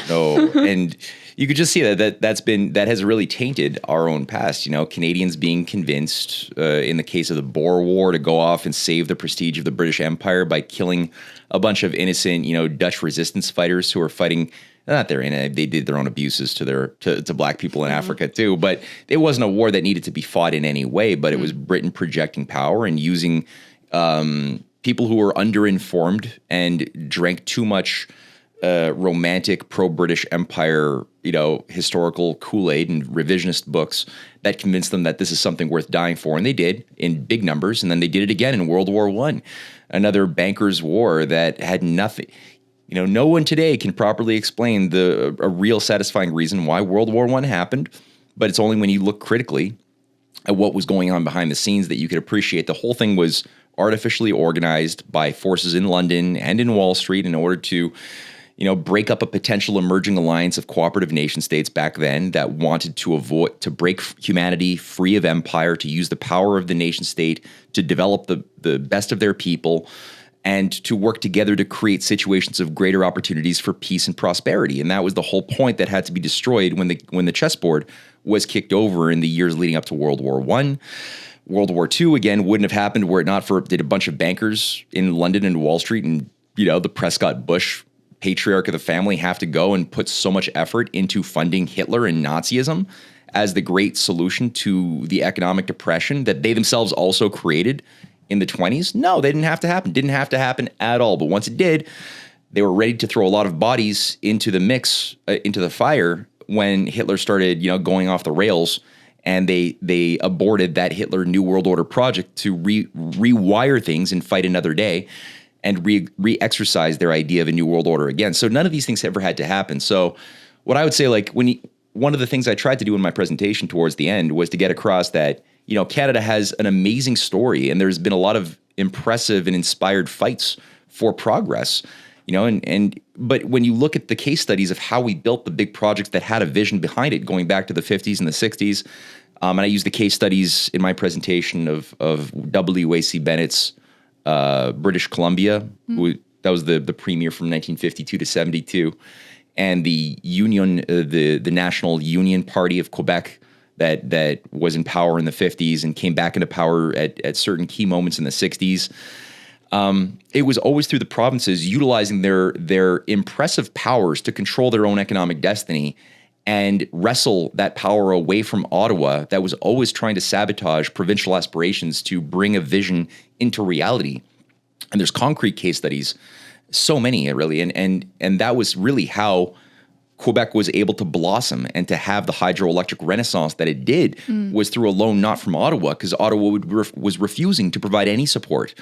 No, and you could just see that has really tainted our own past. You know, Canadians being convinced, in the case of the Boer War, to go off and save the prestige of the British Empire by killing a bunch of innocent, Dutch resistance fighters who are fighting. Not they did their own abuses to black people in Africa too, but it wasn't a war that needed to be fought in any way. But it was Britain projecting power and using people who were underinformed and drank too much romantic pro-British Empire, historical Kool-Aid and revisionist books that convinced them that this is something worth dying for. And they did in big numbers. And then they did it again in World War I, another bankers' war that had nothing. No one today can properly explain a real satisfying reason why World War I happened. But it's only when you look critically at what was going on behind the scenes that you could appreciate the whole thing was artificially organized by forces in London and in Wall Street in order to break up a potential emerging alliance of cooperative nation states back then that wanted to break humanity free of empire, to use the power of the nation state to develop the best of their people, and to work together to create situations of greater opportunities for peace and prosperity. And that was the whole point that had to be destroyed when the chessboard was kicked over in the years leading up to World War I. World War II, again, wouldn't have happened were it not for did a bunch of bankers in London and Wall Street and, the Prescott Bush patriarch of the family have to go and put so much effort into funding Hitler and Nazism as the great solution to the economic depression that they themselves also created in the 1920s? No, they didn't have to happen. Didn't have to happen at all. But once it did, they were ready to throw a lot of bodies into the mix, into the fire when Hitler started, going off the rails. And they aborted that Hitler New World Order project to rewire things and fight another day and re-exercise their idea of a new world order again. So none of these things ever had to happen. So what I would say, one of the things I tried to do in my presentation towards the end was to get across that, Canada has an amazing story, and there's been a lot of impressive and inspired fights for progress, but when you look at the case studies of how we built the big projects that had a vision behind it, going back to the 50s and the 60s, and I use the case studies in my presentation of W.A.C. Bennett's British Columbia, that was the premier from 1952 to 72, and the Union, the National Union Party of Quebec that was in power in the 50s and came back into power at certain key moments in the 60s. It was always through the provinces utilizing their impressive powers to control their own economic destiny and wrestle that power away from Ottawa that was always trying to sabotage provincial aspirations to bring a vision into reality. And there's concrete case studies, so many really, and that was really how Quebec was able to blossom and to have the hydroelectric renaissance that it did was through a loan not from Ottawa, because Ottawa was refusing to provide any support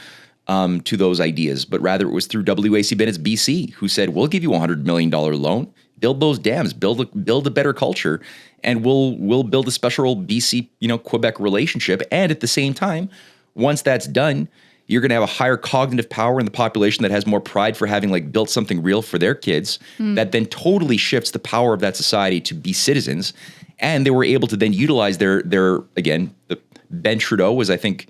to those ideas, but rather it was through W.A.C. Bennett's BC, who said, we'll give you a $100 million loan, build those dams, build a better culture, and we'll build a special BC, Quebec relationship. And at the same time, once that's done, you're going to have a higher cognitive power in the population that has more pride for having built something real for their kids that then totally shifts the power of that society to be citizens. And they were able to then utilize Ben Trudeau was, I think,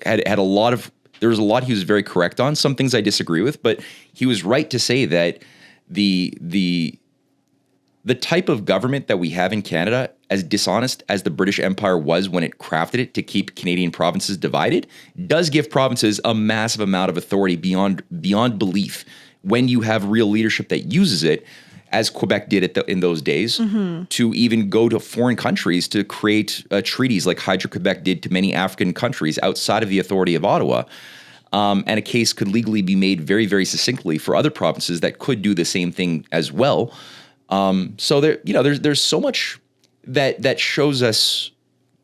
had a lot of, there was a lot he was very correct on. Some things I disagree with, but he was right to say that the type of government that we have in Canada, as dishonest as the British Empire was when it crafted it to keep Canadian provinces divided, does give provinces a massive amount of authority beyond belief when you have real leadership that uses it. as Quebec did in those days, to even go to foreign countries to create treaties like Hydro-Quebec did to many African countries outside of the authority of Ottawa. And a case could legally be made very, very succinctly for other provinces that could do the same thing as well. So there's so much that shows us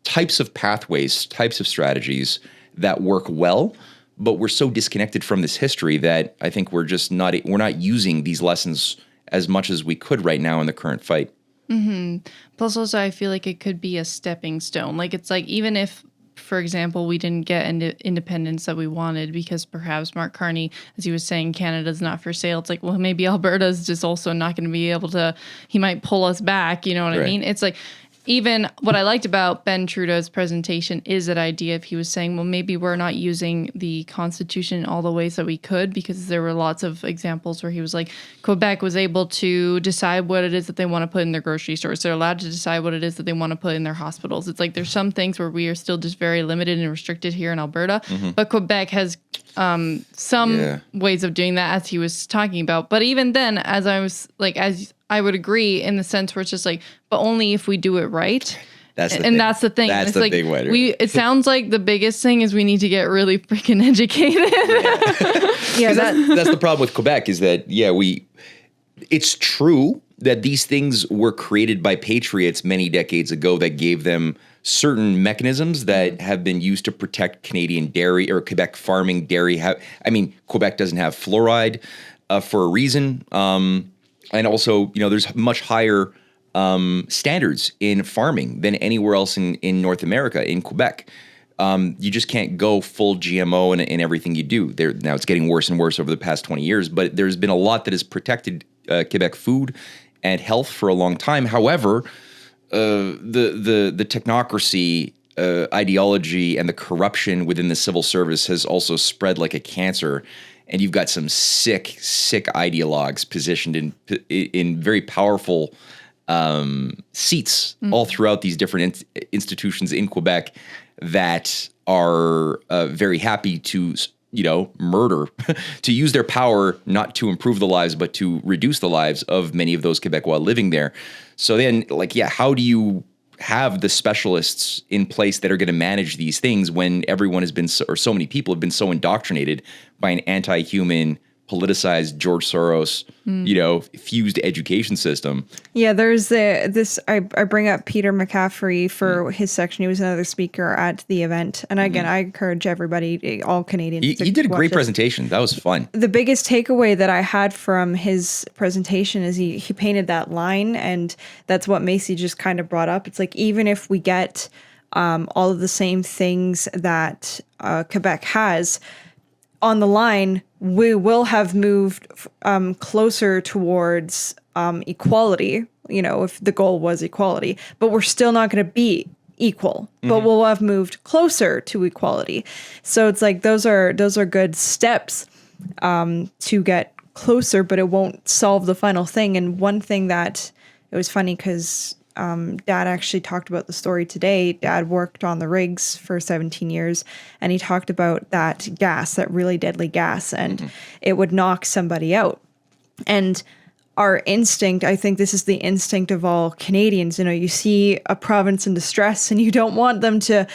types of pathways, types of strategies that work well, but we're so disconnected from this history that I think we're not using these lessons as much as we could right now in the current fight. Plus, also, I feel like it could be a stepping stone. Like, it's like, even if, for example, we didn't get independence that we wanted because perhaps Mark Carney, as he was saying, Canada's not for sale. It's like, well, maybe Alberta's just also not going to be able to, he might pull us back. You know what I mean? It's like, even what I liked about Ben Trudeau's presentation is that idea of he was saying, well, maybe we're not using the Constitution in all the ways that we could, because there were lots of examples where he was like, Quebec was able to decide what it is that they want to put in their grocery stores. They're allowed to decide what it is that they want to put in their hospitals. It's like there's some things where we are still just very limited and restricted here in Alberta, but Quebec has some ways of doing that, as he was talking about. But even then, as I would agree in the sense where it's just like, but only if we do it right. That's the thing. That's it's the like, big one. It sounds like the biggest thing is we need to get really freaking educated. That's the problem with Quebec is that, it's true that these things were created by patriots many decades ago that gave them certain mechanisms that have been used to protect Canadian dairy or Quebec farming dairy. Quebec doesn't have fluoride for a reason. And also, there's much higher standards in farming than anywhere else in North America, in Quebec. You just can't go full GMO in everything you do. Now it's getting worse and worse over the past 20 years, but there's been a lot that has protected Quebec food and health for a long time. However, the technocracy ideology and the corruption within the civil service has also spread like a cancer. And you've got some sick ideologues positioned in very powerful seats all throughout these different institutions in Quebec that are very happy to, murder, to use their power not to improve the lives, but to reduce the lives of many of those Quebecois living there. So then, how do you have the specialists in place that are going to manage these things when everyone has been, or so many people have been so indoctrinated by an anti-human, politicized George Soros, fused education system? Yeah, there's I bring up Peter McCaffrey for his section. He was another speaker at the event. And again, I encourage everybody, all Canadians. He did a great presentation. That was fun. The biggest takeaway that I had from his presentation is he painted that line, and that's what MayCee just kind of brought up. It's like, even if we get all of the same things that Quebec has on the line, we will have moved closer towards equality, if the goal was equality, but we're still not going to be equal, but we'll have moved closer to equality. So it's like, those are good steps to get closer, but it won't solve the final thing. And one thing that, it was funny because Dad actually talked about the story today. Dad worked on the rigs for 17 years, and he talked about that gas, that really deadly gas, and it would knock somebody out. And our instinct, I think this is the instinct of all Canadians, you see a province in distress and you don't want them to,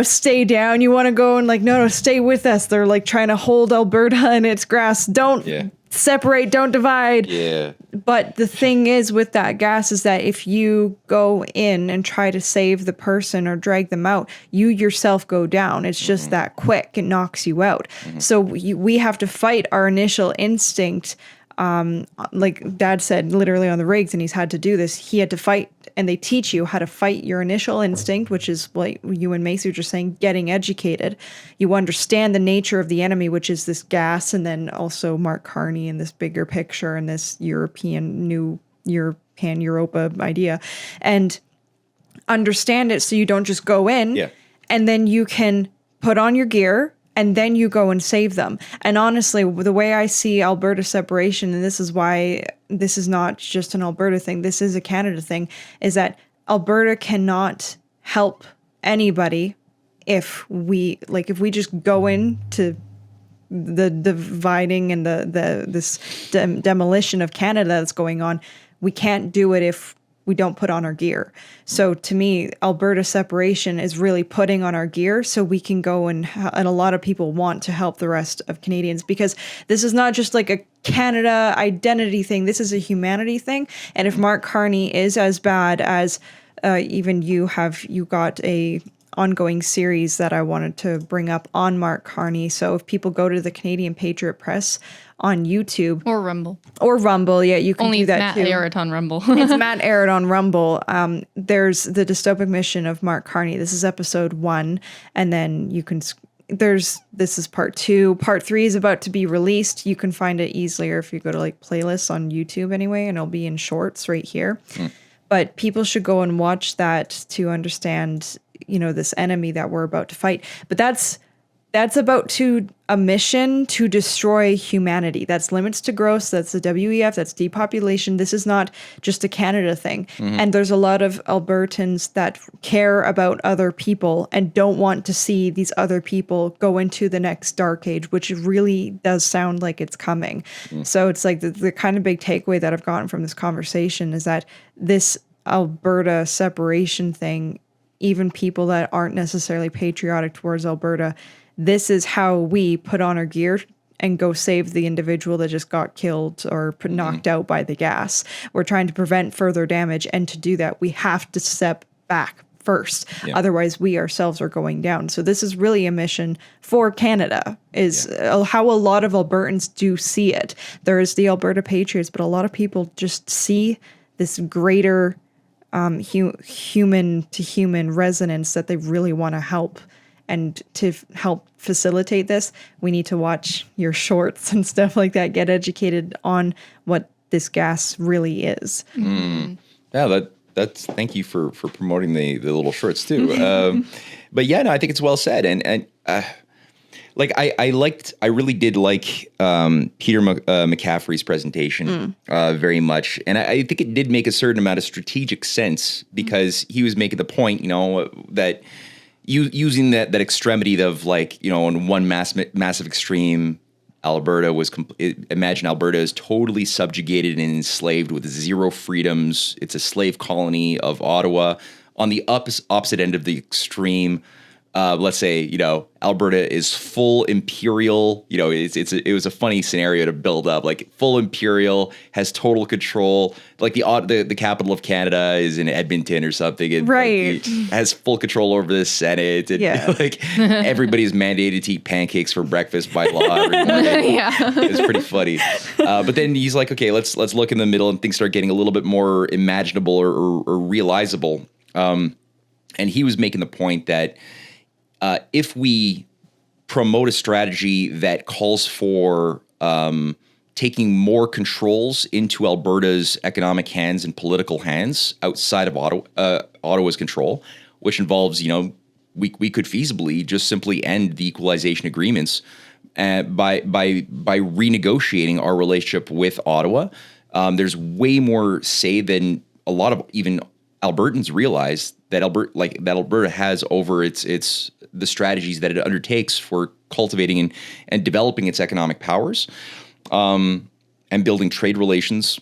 stay down. You want to go and no, stay with us. They're trying to hold Alberta in its grasp. Don't separate, don't divide. Yeah. But the thing is with that gas is that if you go in and try to save the person or drag them out, you yourself go down. It's just that quick. It knocks you out. So we have to fight our initial instinct. Like Dad said, literally on the rigs, and he's had to do this. He had to fight, and they teach you how to fight your initial instinct, which is what you and MayCee were just saying, getting educated. You understand the nature of the enemy, which is this gas, and then also Mark Carney and this bigger picture and this Europa idea, and understand it so you don't just go in, and then you can put on your gear, and then you go and save them. And honestly, the way I see Alberta separation, and this is why this is not just an Alberta thing, this is a Canada thing, is that Alberta cannot help anybody if we just go in to the dividing and this demolition of Canada that's going on. We can't do it if we don't put on our gear. So to me, Alberta separation is really putting on our gear so we can go and a lot of people want to help the rest of Canadians, because this is not just like a Canada identity thing. This is a humanity thing. And if Mark Carney is as bad as even you got a ongoing series that I wanted to bring up on Mark Carney. So if people go to the Canadian Patriot Press on YouTube or Rumble, yeah, you can only do that Matt too. Aired on Rumble. It's Matt Aired on Rumble. There's the dystopic mission of Mark Carney. This is episode 1, and then you can. This is part 2. Part 3 is about to be released. You can find it easier if you go to like playlists on YouTube anyway, and it'll be in shorts right here. But people should go and watch that to understand, this enemy that we're about to fight. But that's about a mission to destroy humanity. That's limits to growth. That's the WEF. That's depopulation. This is not just a Canada thing. And there's a lot of Albertans that care about other people and don't want to see these other people go into the next dark age, which really does sound like it's coming. So it's like the kind of big takeaway that I've gotten from this conversation is that this Alberta separation thing, even people that aren't necessarily patriotic towards Alberta, this is how we put on our gear and go save the individual that just got killed or knocked out by the gas. We're trying to prevent further damage. And to do that, we have to step back first. Yeah. Otherwise, we ourselves are going down. So this is really a mission for Canada, is how a lot of Albertans do see it. There's the Alberta Patriots, but a lot of people just see this greater human to human resonance that they really want to help. And to help facilitate this, we need to watch your shorts and stuff like that, get educated on what this gas really is. Yeah, that's thank you for promoting the little shorts too. But yeah, no, I think it's well said. And I really did like Peter McCaffrey's presentation very much. And I think it did make a certain amount of strategic sense, because he was making the point, that using that extremity of in one massive extreme, Alberta was imagine Alberta is totally subjugated and enslaved with zero freedoms. It's a slave colony of Ottawa. On the opposite end of the extreme, let's say, Alberta is full imperial. It was a funny scenario to build up. Like, full imperial, has total control. Like the capital of Canada is in Edmonton or something, and right, has full control over the Senate. And everybody's mandated to eat pancakes for breakfast by law every morning. It's pretty funny. But then he's like, okay, let's look in the middle, and things start getting a little bit more imaginable or realizable. And he was making the point that if we promote a strategy that calls for taking more controls into Alberta's economic hands and political hands outside of Ottawa's control, which involves, we could feasibly just simply end the equalization agreements by renegotiating our relationship with Ottawa. There's way more say than a lot of even Albertans realize that Alberta has over the strategies that it undertakes for cultivating and developing its economic powers, and building trade relations,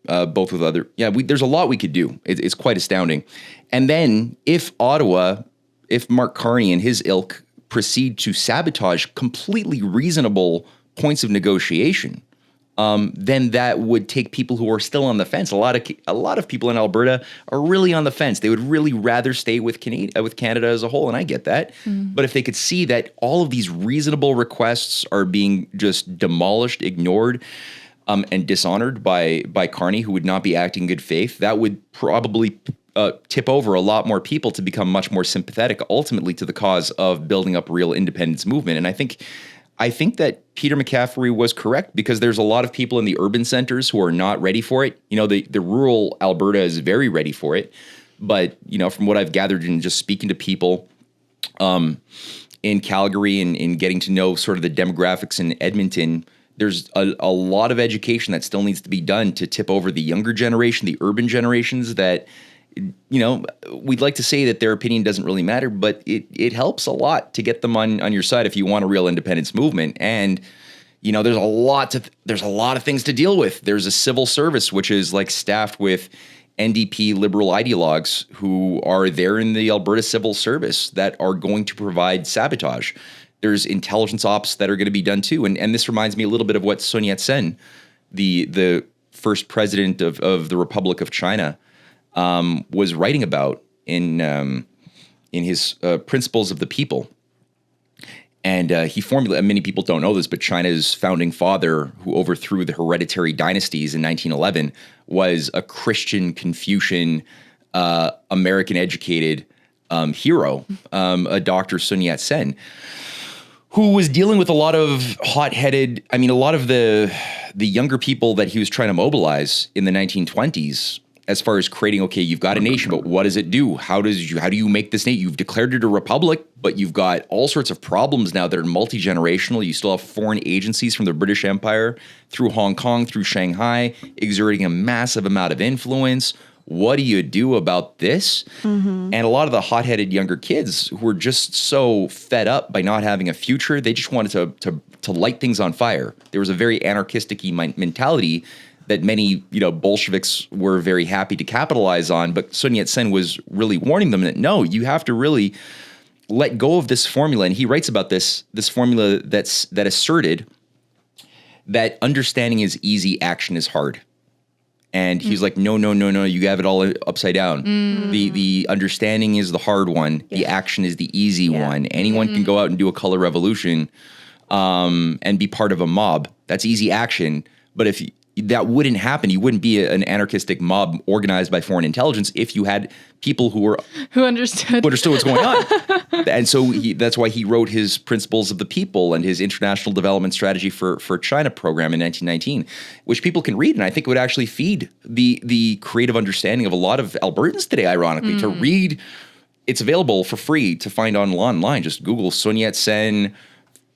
both with other, there's a lot we could do. It's quite astounding. And then if Mark Carney and his ilk proceed to sabotage completely reasonable points of negotiation, then that would take people who are still on the fence. A lot of people in Alberta are really on the fence. They would really rather stay with Canada as a whole, and I get that. But if they could see that all of these reasonable requests are being just demolished, ignored, and dishonored by Carney, who would not be acting in good faith, that would probably tip over a lot more people to become much more sympathetic, ultimately, to the cause of building up a real independence movement. And I think that Peter McCaffrey was correct, because there's a lot of people in the urban centers who are not ready for it. The rural Alberta is very ready for it. But, from what I've gathered in just speaking to people in Calgary and getting to know sort of the demographics in Edmonton, there's a lot of education that still needs to be done to tip over the younger generation, the urban generations that we'd like to say that their opinion doesn't really matter, but it helps a lot to get them on your side if you want a real independence movement. And there's a lot of things to deal with. There's a civil service which is like staffed with NDP liberal ideologues who are there in the Alberta civil service that are going to provide sabotage. There's intelligence ops that are going to be done too. And this reminds me a little bit of what Sun Yat-sen, the first president of the Republic of China, was writing about in his Principles of the People. And he formulated, many people don't know this, but China's founding father, who overthrew the hereditary dynasties in 1911, was a Christian Confucian, American-educated hero, a Dr. Sun Yat-sen, who was dealing with a lot of a lot of the younger people that he was trying to mobilize in the 1920s. As far as creating, okay, you've got a nation, but what does it do? How do you make this nation? You've declared it a republic, but you've got all sorts of problems now that are multi-generational. You still have foreign agencies from the British Empire through Hong Kong, through Shanghai, exerting a massive amount of influence. What do you do about this? Mm-hmm. And a lot of the hot-headed younger kids who were just so fed up by not having a future, they just wanted to light things on fire. There was a very anarchistic-y mentality that many, Bolsheviks were very happy to capitalize on, but Sun Yat-sen was really warning them that no, you have to really let go of this formula. And he writes about this formula that asserted that understanding is easy, action is hard. And he's like, no, you have it all upside down. The understanding is the hard one. Yeah. The action is the easy one. Anyone can go out and do a color revolution and be part of a mob. That's easy action. But if that wouldn't happen, you wouldn't be an anarchistic mob organized by foreign intelligence if you had people who understood what's going on. And so that's why he wrote his Principles of the People and his International Development Strategy for China program in 1919, which people can read. And I think it would actually feed the creative understanding of a lot of Albertans today, ironically, to read. It's available for free to find online. Just Google Sun Yat-sen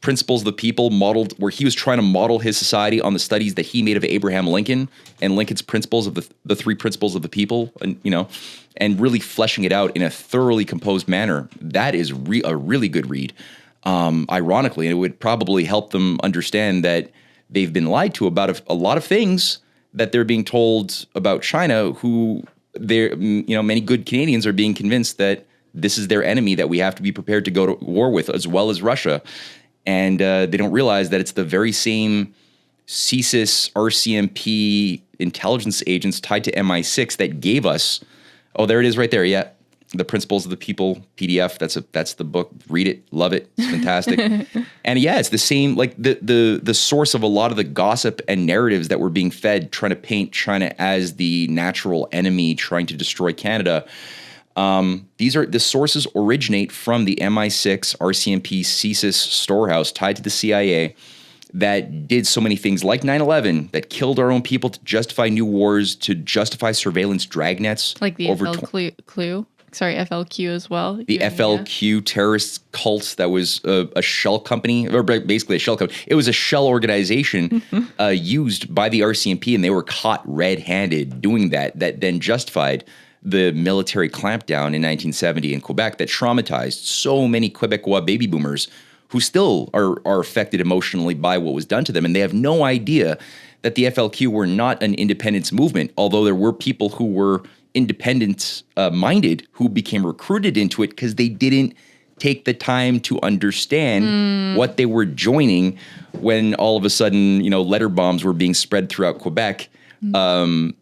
Principles of the People, modeled where he was trying to model his society on the studies that he made of Abraham Lincoln and Lincoln's principles of the three principles of the people, and really fleshing it out in a thoroughly composed manner. That is a really good read. Ironically, and it would probably help them understand that they've been lied to about a lot of things that they're being told about China, who many good Canadians are being convinced that this is their enemy that we have to be prepared to go to war with, as well as Russia. And they don't realize that it's the very same CSIS, RCMP intelligence agents tied to MI6 that gave us, there it is right there, yeah, the Principles of the People PDF. That's the book. Read it, love it, it's fantastic. And yeah, it's the same, like the source of a lot of the gossip and narratives that were being fed, trying to paint China as the natural enemy, trying to destroy Canada. The sources originate from the MI6 RCMP CSIS storehouse tied to the CIA that did so many things like 9/11, that killed our own people to justify new wars, to justify surveillance dragnets. Like the FLQ as well. The FLQ terrorist cult that was a shell company, or basically a shell company. It was a shell organization used by the RCMP, and they were caught red-handed doing that then justified the military clampdown in 1970 in Quebec that traumatized so many Quebecois baby boomers who still are affected emotionally by what was done to them. And they have no idea that the FLQ were not an independence movement, although there were people who were independent-minded who became recruited into it because they didn't take the time to understand what they were joining when all of a sudden, letter bombs were being spread throughout Quebec, and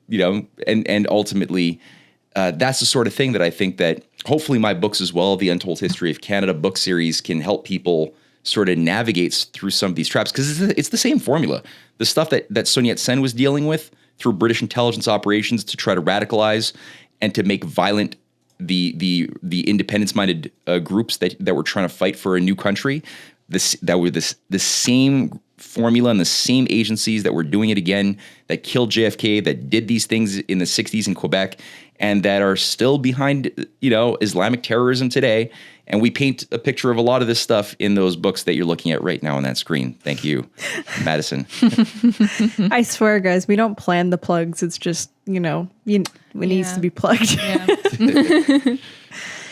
ultimately... that's the sort of thing that I think that hopefully my books as well, the Untold History of Canada book series, can help people sort of navigate through some of these traps, because it's the same formula. The stuff that Sun Yat-sen was dealing with through British intelligence operations to try to radicalize and to make violent the independence-minded groups that were trying to fight for a new country, the same formula and the same agencies that were doing it again, that killed JFK, that did these things in the 60s in Quebec, and that are still behind, Islamic terrorism today. And we paint a picture of a lot of this stuff in those books that you're looking at right now on that screen. Thank you, Madison. I swear, guys, we don't plan the plugs. It's just, it needs to be plugged. Yeah.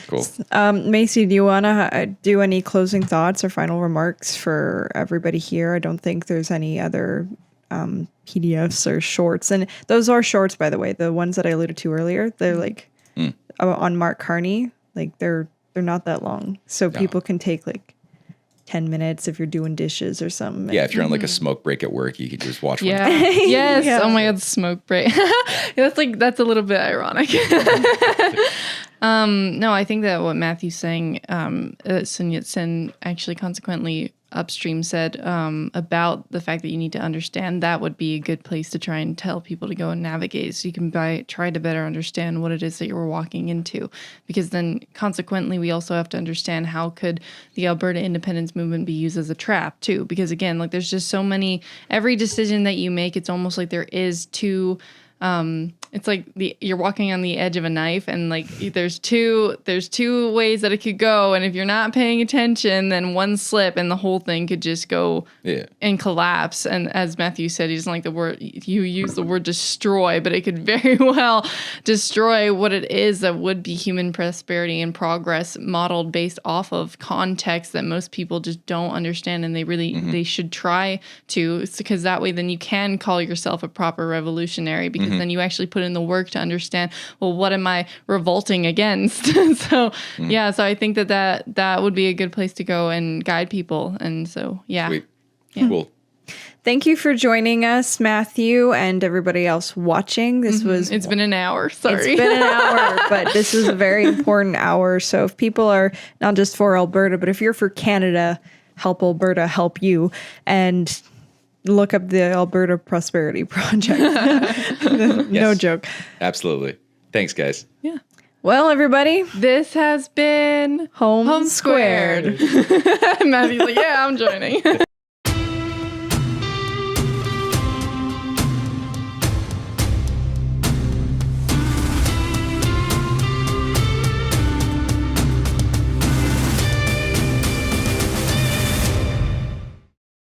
Cool. MayCee, do you want to do any closing thoughts or final remarks for everybody here? I don't think there's any other PDFs or shorts. And those are shorts, by the way. The ones that I alluded to earlier, they're like on Mark Carney. Like they're not that long. So people can take like 10 minutes if you're doing dishes or something. Yeah, if you're on like a smoke break at work, you could just watch one. Yes. Yeah. Oh my God, smoke break. That's a little bit ironic. No, I think that what Matthew's saying, Sun Yat-sen actually consequently upstream said about the fact that you need to understand, that would be a good place to try and tell people to go and navigate, so you can try to better understand what it is that you're walking into. Because then consequently, we also have to understand how could the Alberta independence movement be used as a trap too. Because again, like there's just so many, every decision that you make, it's almost like there is two it's like you're walking on the edge of a knife, and like there's two ways that it could go, and if you're not paying attention, then one slip and the whole thing could just go and collapse. And as Matthew said, he doesn't like the word, you use the word destroy, but it could very well destroy what it is that would be human prosperity and progress modeled based off of context that most people just don't understand, and they should try to, because that way then you can call yourself a proper revolutionary, because then you actually put in the work to understand, well, what am I revolting against? So I think that would be a good place to go and guide people. And so Sweet. Yeah. Cool. Thank you for joining us, Matthew, and everybody else watching. It's been an hour. Sorry. It's been an hour, but this was a very important hour. So if people are not just for Alberta, but if you're for Canada, help Alberta help you, and look up the Alberta Prosperity Project. No joke. Absolutely. Thanks, guys. Yeah. Well, everybody, this has been Home Squared. Matthew's like, yeah, I'm joining.